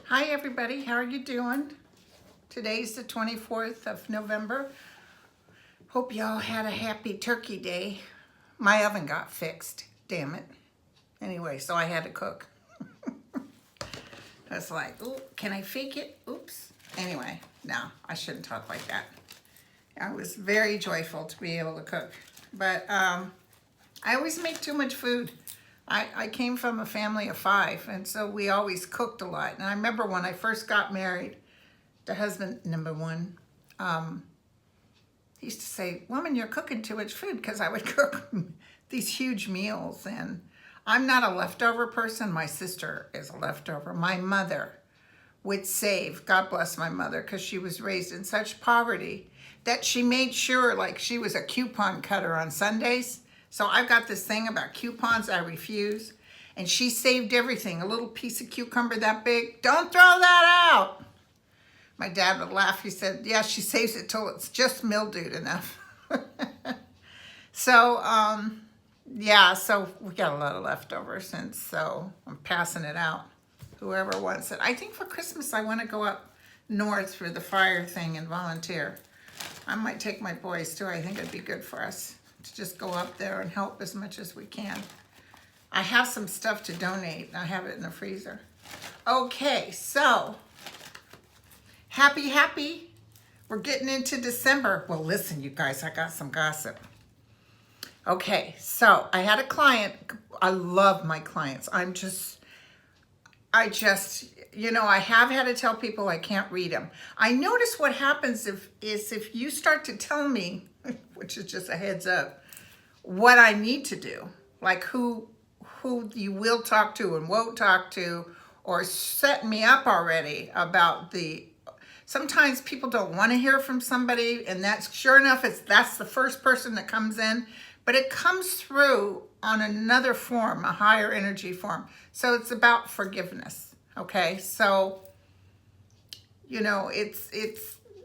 Hi everybody, how are you doing? Today's the 24th of November. Hope y'all had a happy turkey day. My oven got fixed, damn it. Anyway, so I had to cook. I was like, ooh, can I fake it? Oops. Anyway, no, I shouldn't talk like that. I was very joyful to be able to cook. But I always make too much food. I came from a family of 5, and so we always cooked a lot. And I remember when I first got married, the husband, number one, he used to say, "Woman, you're cooking too much food," because I would cook these huge meals. And I'm not a leftover person. My sister is a leftover. My mother would save, God bless my mother, because she was raised in such poverty that she made sure, like, she was a coupon cutter on Sundays. So I've got this thing about coupons I refuse. And she saved everything. A little piece of cucumber that big. Don't throw that out. My dad would laugh. He said, yeah, she saves it till it's just mildewed enough. So, yeah, so we got a lot of leftovers. And so I'm passing it out. Whoever wants it. I think for Christmas I want to go up north for the fire thing and volunteer. I might take my boys too. I think it'd be good for us to just go up there and help as much as we can. I have some stuff to donate. I have it in the freezer. Okay, so happy. We're getting into December. Well, listen, you guys, I got some gossip. Okay, so I had a client. I love my clients. I have had to tell people I can't read them. I notice what happens if you start to tell me, which is just a heads up, what I need to do, like who you will talk to and won't talk to, or set me up already about sometimes people don't want to hear from somebody, and that's sure enough, that's the first person that comes in, but it comes through on another form, a higher energy form. So it's about forgiveness. Okay, so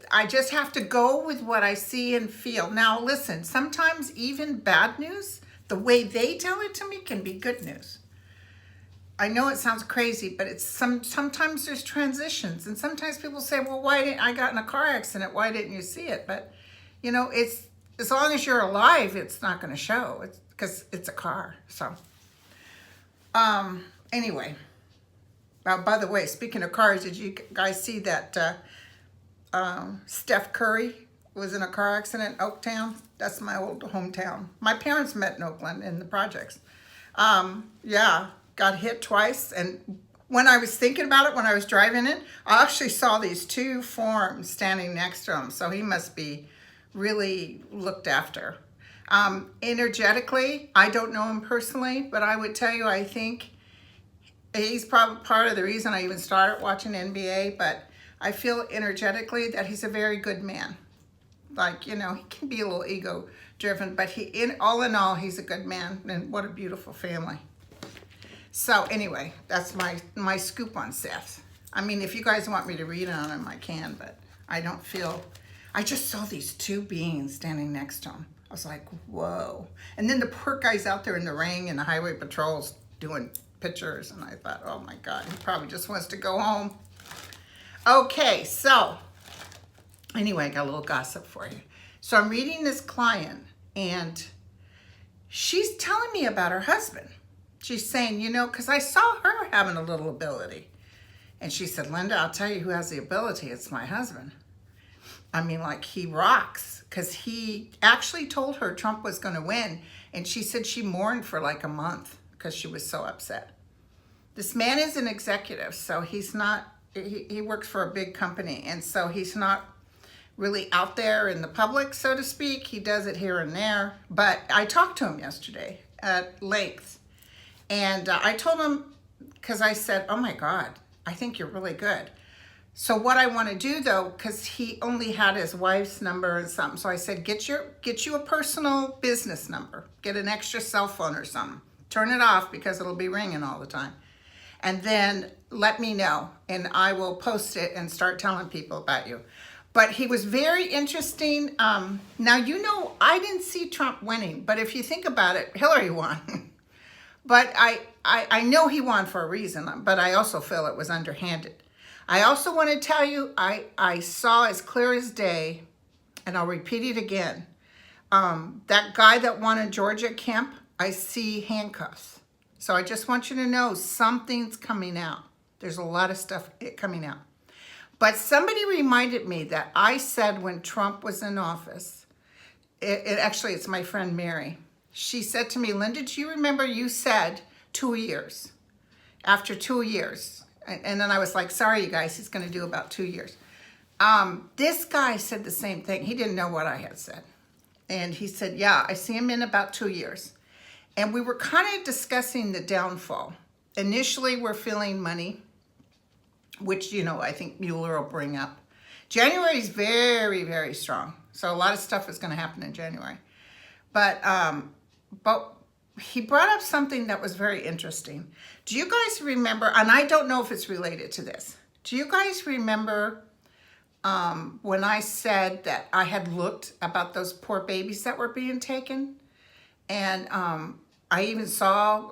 I just have to go with what I see and feel. Now, listen, sometimes even bad news, the way they tell it to me can be good news. I know it sounds crazy, but it's sometimes there's transitions, and sometimes people say, well, I got in a car accident, why didn't you see it? But, it's as long as you're alive, it's not going to show. It's because it's a car. So, anyway. By the way, speaking of cars, did you guys see that Steph Curry was in a car accident in Oaktown? That's my old hometown. My parents met in Oakland in the projects. Yeah, got hit twice. And when I was thinking about it, when I was driving it, I actually saw these 2 forms standing next to him. So he must be really looked after. Energetically, I don't know him personally, but I would tell you, I think he's probably part of the reason I even started watching NBA, but I feel energetically that he's a very good man. Like, he can be a little ego-driven, but all in all, he's a good man, and what a beautiful family. So anyway, that's my scoop on Seth. I mean, if you guys want me to read on him, I can, but I just saw these 2 beings standing next to him. I was like, whoa. And then the poor guy's out there in the rain and the highway patrol's doing pictures, and I thought, oh my God, he probably just wants to go home. Okay, so anyway, I got a little gossip for you. So I'm reading this client, and she's telling me about her husband. She's saying, you know, because I saw her having a little ability. And she said, Linda, I'll tell you who has the ability. It's my husband. I mean, like, he rocks, because he actually told her Trump was going to win. And she said she mourned for like a month because she was so upset. This man is an executive, so he's not, he works for a big company. And so he's not really out there in the public, so to speak. He does it here and there. But I talked to him yesterday at length. And I told him, because I said, oh my God, I think you're really good. So what I want to do though, because he only had his wife's number and something, so I said, get you a personal business number. Get an extra cell phone or something. Turn it off because it'll be ringing all the time. And then let me know, and I will post it and start telling people about you. But he was very interesting. Now, you know, I didn't see Trump winning, but if you think about it, Hillary won. But I know he won for a reason, but I also feel it was underhanded. I also want to tell you, I saw as clear as day, and I'll repeat it again, that guy that won in Georgia, Kemp, I see handcuffs. So I just want you to know something's coming out. There's a lot of stuff coming out. But somebody reminded me that I said when Trump was in office, actually it's my friend Mary. She said to me, Linda, do you remember you said 2 years? After 2 years. And then I was like, sorry, you guys, he's going to do about 2 years. This guy said the same thing. He didn't know what I had said. And he said, yeah, I see him in about 2 years. And we were kind of discussing the downfall. Initially, we're feeling money, which, you know, I think Mueller will bring up. January is very, very strong. So a lot of stuff is going to happen in January. But he brought up something that was very interesting. Do you guys remember, and I don't know if it's related to this, do you guys remember when I said that I had looked about those poor babies that were being taken? And I even saw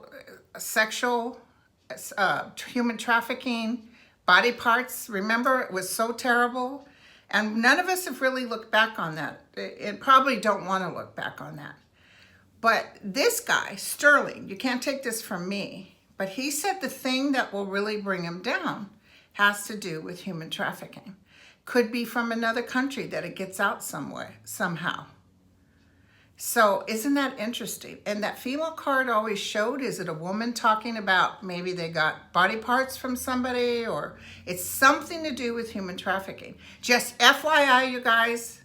sexual, human trafficking, body parts. Remember, it was so terrible. And none of us have really looked back on that. And probably don't want to look back on that. But this guy, Sterling, you can't take this from me, but he said the thing that will really bring him down has to do with human trafficking. Could be from another country that it gets out somewhere, somehow. So isn't that interesting? And that female card always showed, is it a woman talking about maybe they got body parts from somebody, or it's something to do with human trafficking. Just FYI, you guys,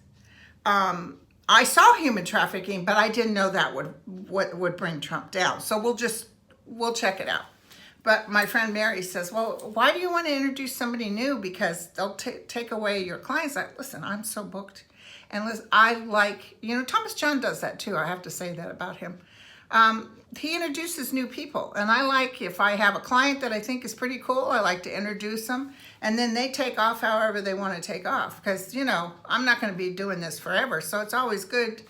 I saw human trafficking, but I didn't know that would bring Trump down. So we'll check it out. But my friend Mary says, well, why do you want to introduce somebody new? Because they'll take away your clients. Listen, I'm so booked. And listen, I like, you know, Thomas John does that too. I have to say that about him. He introduces new people. And I like, if I have a client that I think is pretty cool, I like to introduce them. And then they take off however they want to take off. Because, you know, I'm not going to be doing this forever. So it's always good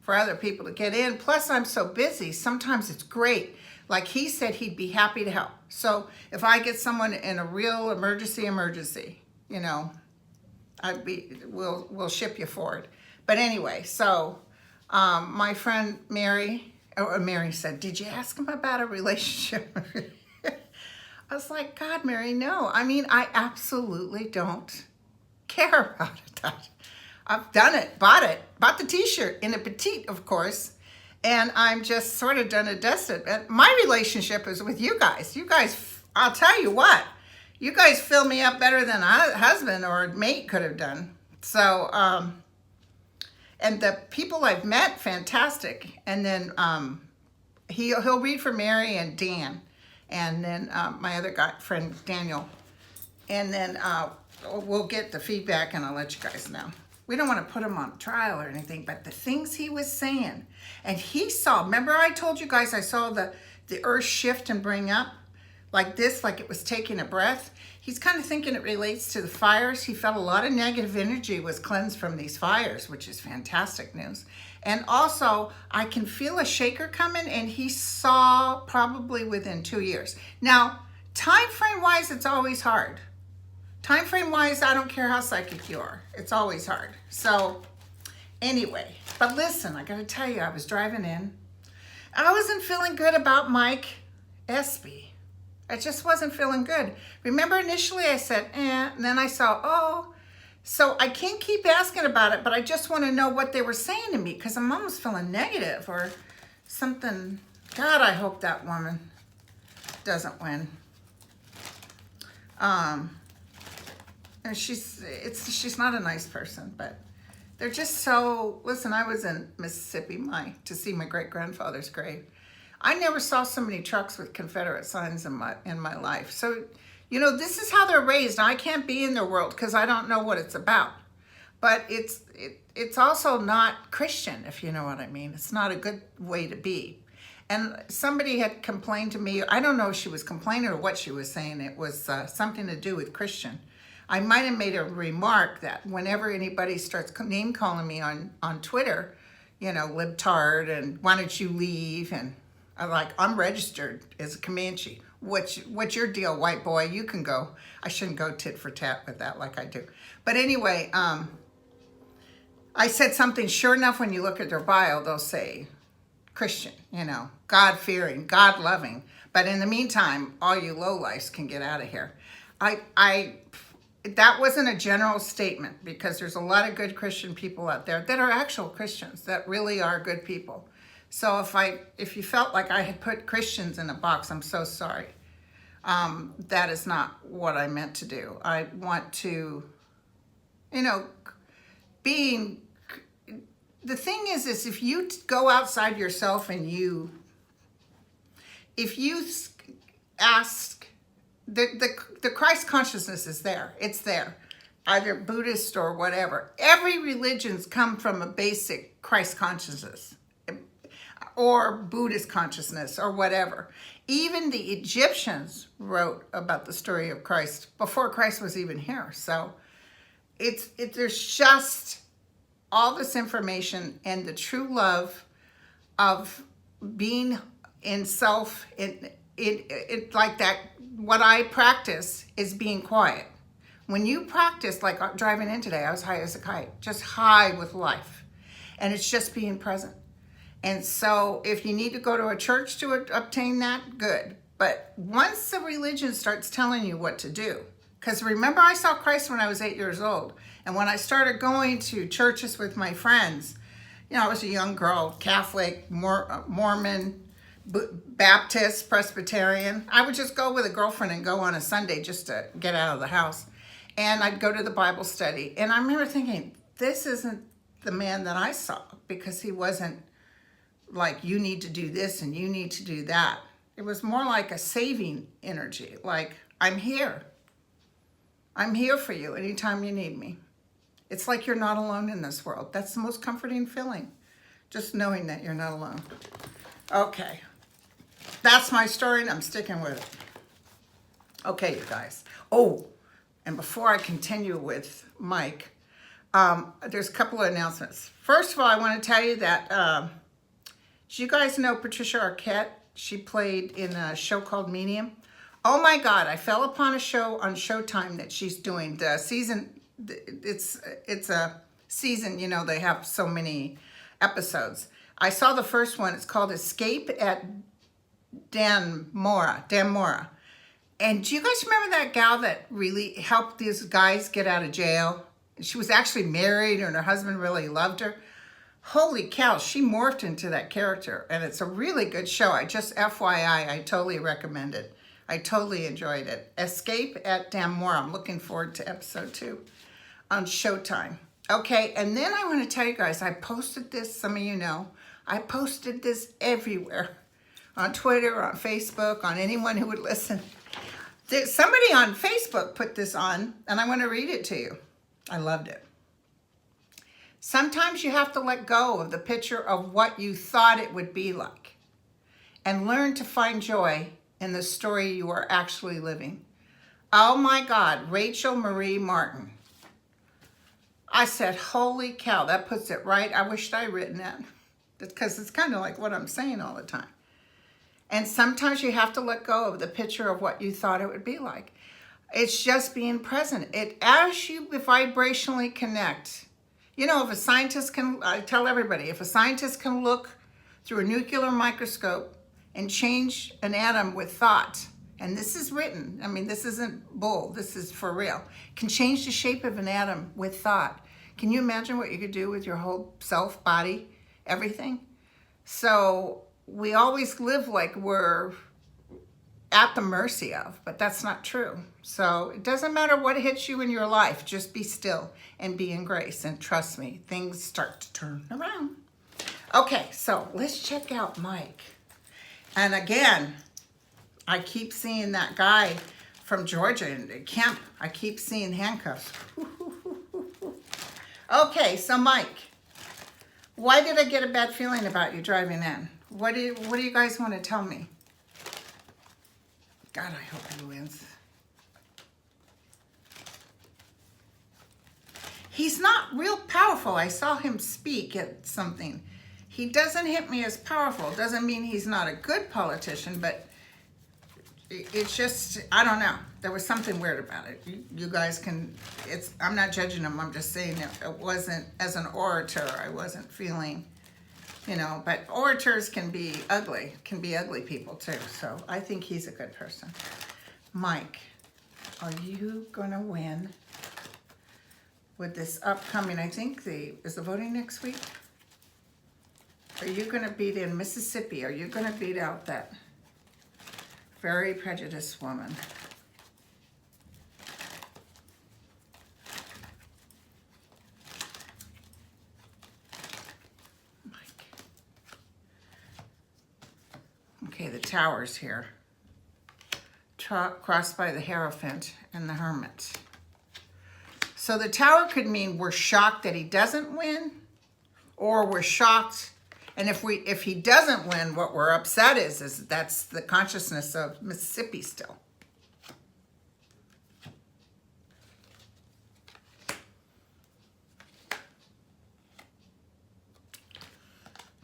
for other people to get in. Plus, I'm so busy. Sometimes it's great. Like he said, he'd be happy to help. So if I get someone in a real emergency, you know, we'll ship you forward. But anyway, so my friend Mary said, did you ask him about a relationship? I was like, God, Mary, no. I mean, I absolutely don't care about it. I've done it, bought the t-shirt in a petite, of course. And I'm just sort of done and dusted. And my relationship is with you guys. You guys, I'll tell you what, you guys fill me up better than a husband or a mate could have done. So, and the people I've met, fantastic. And then he'll read for Mary and Dan. And then my other friend, Daniel. And then we'll get the feedback and I'll let you guys know. We don't want to put him on trial or anything, but the things he was saying. And he saw, remember I told you guys I saw the earth shift and bring up like this, like it was taking a breath. He's kind of thinking it relates to the fires. He felt a lot of negative energy was cleansed from these fires, which is fantastic news. And also, I can feel a shaker coming, and he saw probably within 2 years. Now, time frame wise, it's always hard. Time frame wise, I don't care how psychic you are. It's always hard. So, anyway, but listen, I got to tell you, I was driving in. I wasn't feeling good about Mike Espy. I just wasn't feeling good. Remember, initially I said, and then I saw, oh. So I can't keep asking about it, but I just want to know what they were saying to me because I'm almost feeling negative or something. God, I hope that woman doesn't win. And she's not a nice person, but they're just so, listen, I was in Mississippi to see my great-grandfather's grave. I never saw so many trucks with Confederate signs in my life. So, you know, this is how they're raised. I can't be in their world because I don't know what it's about. But it's also not Christian, if you know what I mean. It's not a good way to be. And somebody had complained to me. I don't know if she was complaining or what she was saying. It was something to do with Christian. I might have made a remark that whenever anybody starts name calling me on Twitter, you know, libtard and why don't you leave? And I'm registered as a Comanche. What's your deal, white boy? You can go. I shouldn't go tit for tat with that like I do. But anyway, I said something, sure enough, when you look at their bio, they'll say Christian, you know, God-fearing, God-loving. But in the meantime, all you lowlifes can get out of here. That wasn't a general statement because there's a lot of good Christian people out there that are actual Christians, that really are good people. So if you felt like I had put Christians in a box, I'm so sorry. That is not what I meant to do. I want to, you know, the thing is if you go outside yourself and if you ask, the Christ consciousness is there. It's there, either Buddhist or whatever. Every religion's come from a basic Christ consciousness or Buddhist consciousness or whatever. Even the Egyptians wrote about the story of Christ before Christ was even here. So there's just all this information, and the true love of being in self, it like that. What I practice is being quiet. When you practice, like driving in today, I was high as a kite, just high with life. And it's just being present. And so if you need to go to a church to obtain that, good. But once the religion starts telling you what to do, because remember I saw Christ when I was 8 years old. And when I started going to churches with my friends, you know, I was a young girl, Catholic, Mormon, Baptist, Presbyterian. I would just go with a girlfriend and go on a Sunday just to get out of the house. And I'd go to the Bible study. And I remember thinking, this isn't the man that I saw, because he wasn't like, you need to do this and you need to do that. It was more like a saving energy. Like, I'm here. I'm here for you anytime you need me. It's like you're not alone in this world. That's the most comforting feeling. Just knowing that you're not alone. Okay. That's my story and I'm sticking with it. Okay, you guys. Oh, and before I continue with Mike, there's a couple of announcements. First of all, I want to tell you that, do you guys know Patricia Arquette? She played in a show called Medium. Oh my God, I fell upon a show on Showtime that she's doing. The season, it's a season, you know, they have so many episodes. I saw the first one. It's called Escape at Danmora. And do you guys remember that gal that really helped these guys get out of jail? She was actually married and her husband really loved her. Holy cow, she morphed into that character. And it's a really good show. FYI, I totally recommend it. I totally enjoyed it. Escape at Danmora. I'm looking forward to episode 2 on Showtime. Okay, and then I want to tell you guys, I posted this, some of you know, I posted this everywhere. On Twitter, on Facebook, on anyone who would listen. Somebody on Facebook put this on, and I want to read it to you. I loved it. Sometimes you have to let go of the picture of what you thought it would be like and learn to find joy in the story you are actually living. Oh my God, Rachel Marie Martin. I said, holy cow, that puts it right. I wished I'd written that. because it's kind of like what I'm saying all the time. And sometimes you have to let go of the picture of what you thought it would be like. It's just being present. As you vibrationally connect, you know, if a scientist can, I tell everybody, if a scientist can look through a nuclear microscope and change an atom with thought, and this is written, I mean, this isn't bull, this is for real, can change the shape of an atom with thought. Can you imagine what you could do with your whole self, body, everything? So we always live like we're at the mercy of, but that's not true. So it doesn't matter what hits you in your life, just be still and be in grace, and trust me, things start to turn around. Okay, so let's check out Mike. And again, I keep seeing that guy from Georgia in Kemp. I keep seeing handcuffs. Okay, so Mike, why did I get a bad feeling about you driving in? What do you guys want to tell me? God, I hope he wins. He's not real powerful. I saw him speak at something. He doesn't hit me as powerful. Doesn't mean he's not a good politician, but it's just, I don't know. There was something weird about it. You guys can, I'm not judging him. I'm just saying it wasn't, as an orator, I wasn't feeling, you know, but orators can be ugly people too. So I think he's a good person. Mike, are you gonna win with this upcoming, I think is the voting next week? Are you gonna beat in Mississippi? Are you gonna beat out that very prejudiced woman? Okay, the tower's here. Crossed by the Hierophant and the Hermit. So the tower could mean we're shocked that he doesn't win, or we're shocked, and if he doesn't win, what we're upset is that's the consciousness of Mississippi still.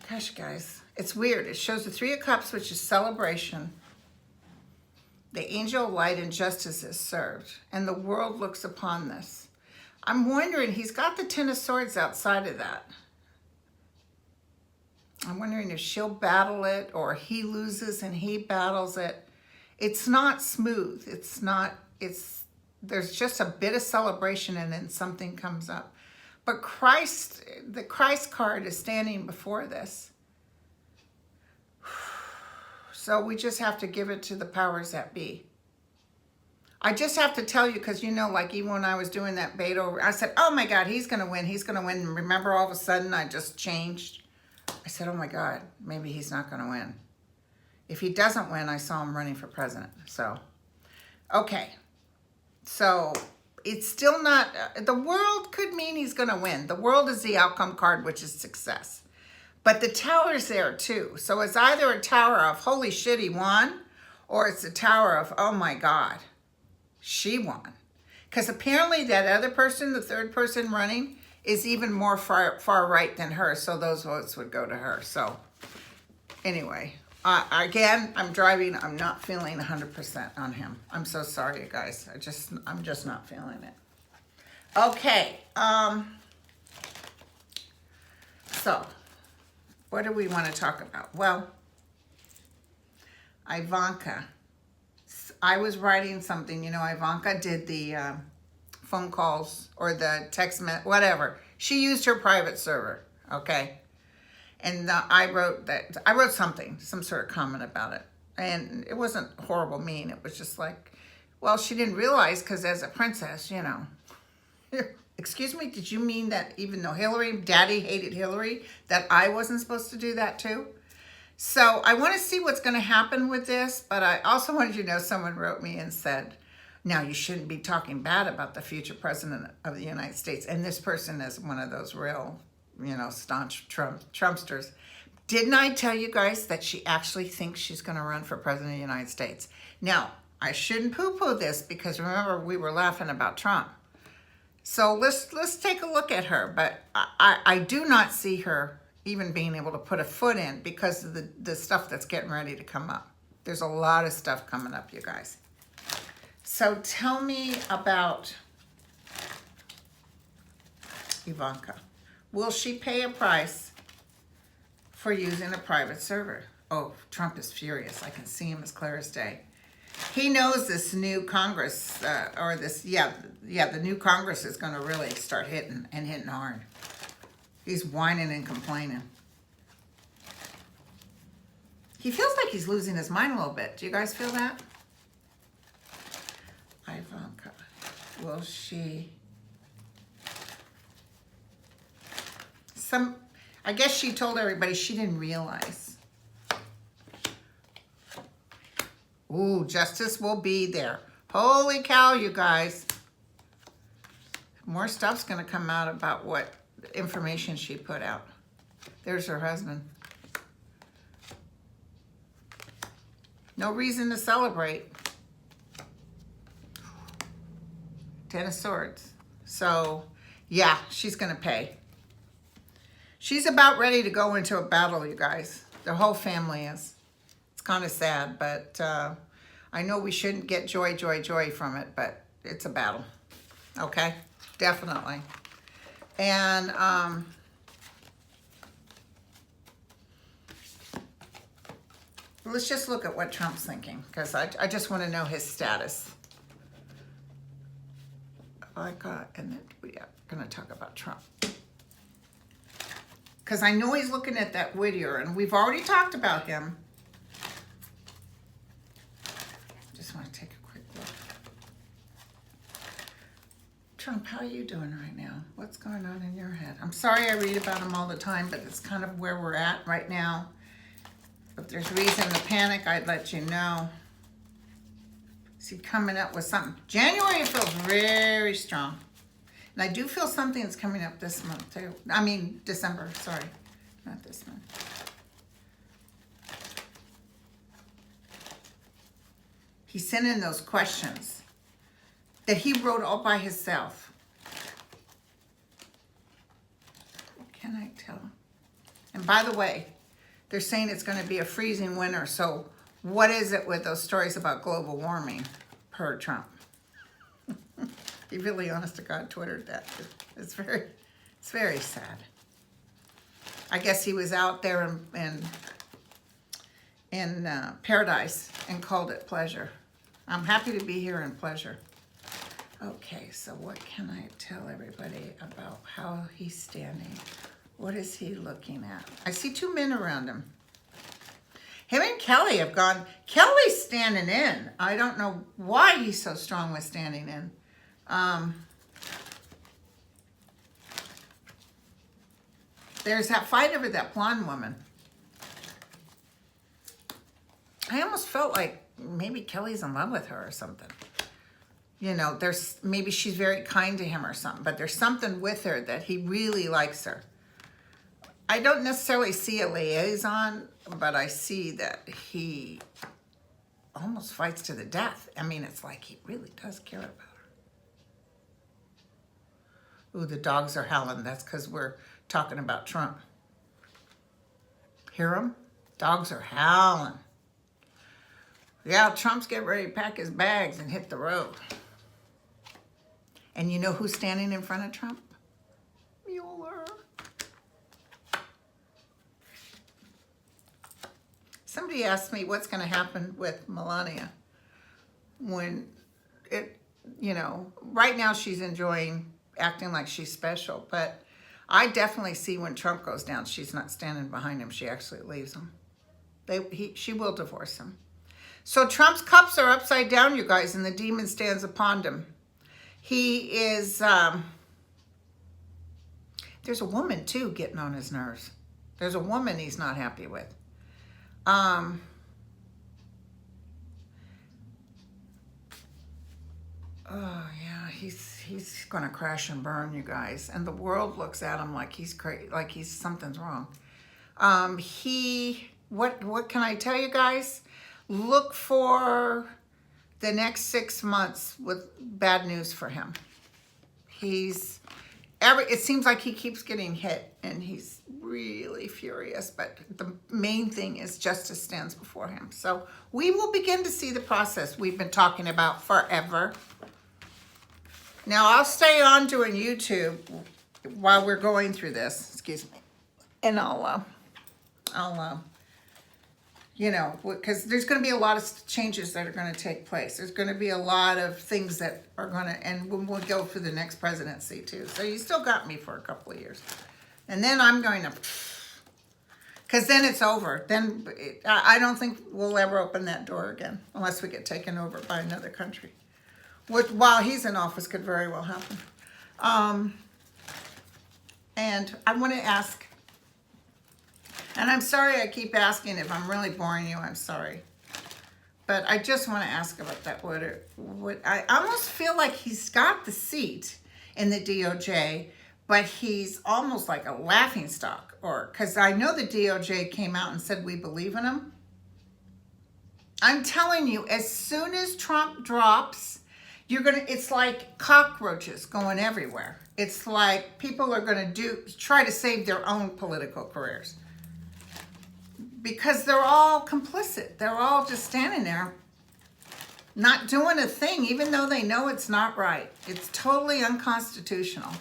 Gosh, guys, it's weird. It shows the Three of Cups, which is celebration. The angel of light and justice is served, and the world looks upon this. I'm wondering, he's got the Ten of Swords outside of that. I'm wondering if she'll battle it, or he loses and he battles it. It's not smooth. There's just a bit of celebration, and then something comes up. But Christ, the Christ card is standing before this. So we just have to give it to the powers that be. I just have to tell you, because you know, like even when I was doing that beta, I said, oh my God, he's going to win. He's going to win. And remember, all of a sudden, I just changed. I said, oh my God, maybe he's not going to win. If he doesn't win, I saw him running for president. So, okay. So it's still not, the world could mean he's going to win. The world is the outcome card, which is success. But the tower's there too. So it's either a tower of, holy shit, he won, or it's a tower of, oh my God, she won. Because apparently that other person, the third person running, is even more far right than her. So those votes would go to her. So anyway, again, I'm driving. I'm not feeling 100% on him. I'm so sorry, you guys. I'm just not feeling it. Okay. So what do we want to talk about? Well, Ivanka. I was writing something, you know, Ivanka did the phone calls or the text, whatever. She used her private server, okay? And I wrote something, some sort of comment about it. And it wasn't horrible mean. It was just like, well, she didn't realize, because as a princess, you know. Excuse me, did you mean that even though Daddy hated Hillary, that I wasn't supposed to do that too? So I want to see what's going to happen with this, but I also wanted you to know someone wrote me and said, now you shouldn't be talking bad about the future president of the United States. And this person is one of those real, you know, staunch Trumpsters. Didn't I tell you guys that she actually thinks she's going to run for president of the United States? Now, I shouldn't poo-poo this, because remember, we were laughing about Trump. So let's take a look at her. But I do not see her even being able to put a foot in because of the stuff that's getting ready to come up. There's a lot of stuff coming up, you guys. So tell me about Ivanka. Will she pay a price for using a private server? Oh, Trump is furious. I can see him as clear as day. He knows this new Congress, the new Congress is going to really start hitting hard. He's whining and complaining. He feels like he's losing his mind a little bit. Do you guys feel that? Ivanka, will she? I guess she told everybody she didn't realize. Ooh, justice will be there. Holy cow, you guys. More stuff's going to come out about what information she put out. There's her husband. No reason to celebrate. Ten of Swords. So, yeah, she's going to pay. She's about ready to go into a battle, you guys. The whole family is. It's kind of sad, but I know we shouldn't get joy from it, but it's a battle. Okay? Definitely. And let's just look at what Trump's thinking, because I just want to know his status. And then we are going to talk about Trump. Because I know he's looking at that Whitaker, and we've already talked about him. Just want to take a quick look. Trump, how are you doing right now? What's going on in your head? I'm sorry I read about him all the time, but it's kind of where we're at right now. If there's reason to panic, I'd let you know. Is he coming up with something? January feels very strong. And I do feel something that's coming up this month too. I mean, December, sorry. Not this month. He sent in those questions that he wrote all by himself. What can I tell? And by the way, they're saying it's going to be a freezing winter. So what is it with those stories about global warming per Trump? He really, honest to God, twittered that. It's very sad. I guess he was out there in paradise and called it pleasure. I'm happy to be here in pleasure. Okay, so what can I tell everybody about how he's standing? What is he looking at? I see two men around him. Him and Kelly have gone. Kelly's standing in. I don't know why he's so strong with standing in. There's that fight over that blonde woman. I almost felt like maybe Kelly's in love with her or something. You know, maybe she's very kind to him or something, but there's something with her that he really likes her. I don't necessarily see a liaison, but I see that he almost fights to the death. I mean, it's like he really does care about her. Ooh, the dogs are howling. That's because we're talking about Trump. Hear them? Dogs are howling. Yeah, Trump's getting ready to pack his bags and hit the road. And you know who's standing in front of Trump? Mueller. Somebody asked me what's going to happen with Melania when right now she's enjoying acting like she's special, but I definitely see when Trump goes down, she's not standing behind him. She actually leaves him. She will divorce him. So Trump's cups are upside down, you guys, and the demon stands upon him. He is, there's a woman too getting on his nerves. There's a woman he's not happy with. Oh yeah, he's gonna crash and burn, you guys. And the world looks at him like he's crazy, like something's wrong. What can I tell you guys? Look for the next 6 months with bad news for him. it seems like he keeps getting hit and he's really furious, but the main thing is justice stands before him. So we will begin to see the process we've been talking about forever. Now I'll stay on doing YouTube while we're going through this, excuse me, and I'll you know, because there's going to be a lot of changes that are going to take place. There's going to be a lot of things that are going to, and we'll go for the next presidency too. So you still got me for a couple of years. And then I'm going to, because then it's over. Then I don't think we'll ever open that door again unless we get taken over by another country. Which, while he's in office, could very well happen. And I want to ask, and I'm sorry I keep asking. If I'm really boring you, I'm sorry. But I just want to ask about that. I almost feel like he's got the seat in the DOJ, but he's almost like a laughingstock. Or because I know the DOJ came out and said we believe in him. I'm telling you, as soon as Trump drops, it's like cockroaches going everywhere. It's like people are going to try to save their own political careers. Because they're all complicit. They're all just standing there, not doing a thing, even though they know it's not right. It's totally unconstitutional.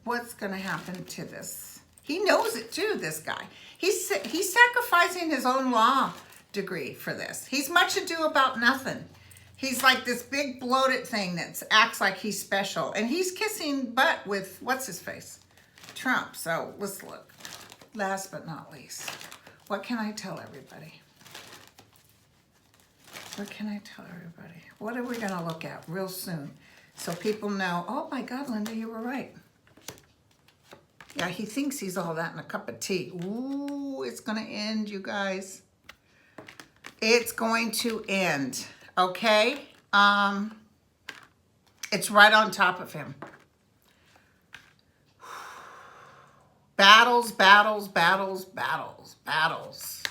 What's going to happen to this? He knows it too, this guy. He's sacrificing his own law degree for this. He's much ado about nothing. He's like this big bloated thing that acts like he's special. And he's kissing butt with, what's his face? Trump. So let's look. Last but not least. What can I tell everybody? What can I tell everybody? What are we going to look at real soon? So people know, oh my God, Linda, you were right. Yeah, he thinks he's all that in a cup of tea. Ooh, it's going to end, you guys. It's going to end, okay? It's right on top of him. Battles, battles, battles, battles, battles.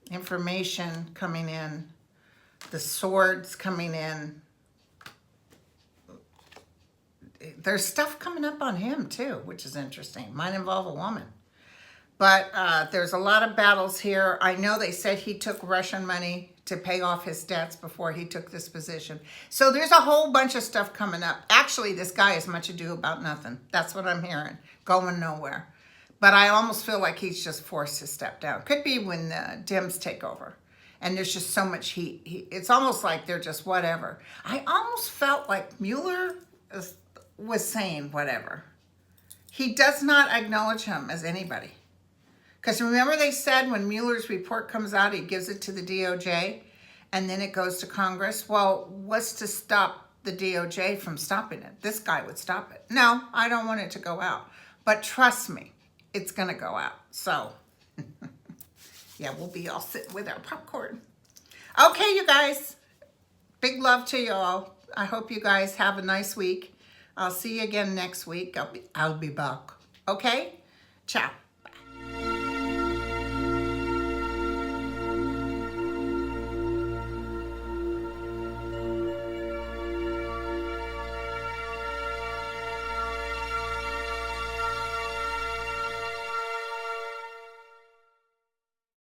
Information coming in. The swords coming in. There's stuff coming up on him too, which is interesting. Might involve a woman. But there's a lot of battles here. I know they said he took Russian money to pay off his debts before he took this position. So there's a whole bunch of stuff coming up. Actually, this guy is much ado about nothing. That's what I'm hearing. Going nowhere. But I almost feel like he's just forced to step down. Could be when the Dems take over. And there's just so much heat. It's almost like they're just whatever. I almost felt like Mueller was saying whatever. He does not acknowledge him as anybody. Because remember they said when Mueller's report comes out, he gives it to the DOJ, and then it goes to Congress. Well, what's to stop the DOJ from stopping it? This guy would stop it. No, I don't want it to go out. But trust me, it's going to go out. So, yeah, we'll be all sitting with our popcorn. Okay, you guys. Big love to y'all. I hope you guys have a nice week. I'll see you again next week. I'll be back. Okay? Ciao.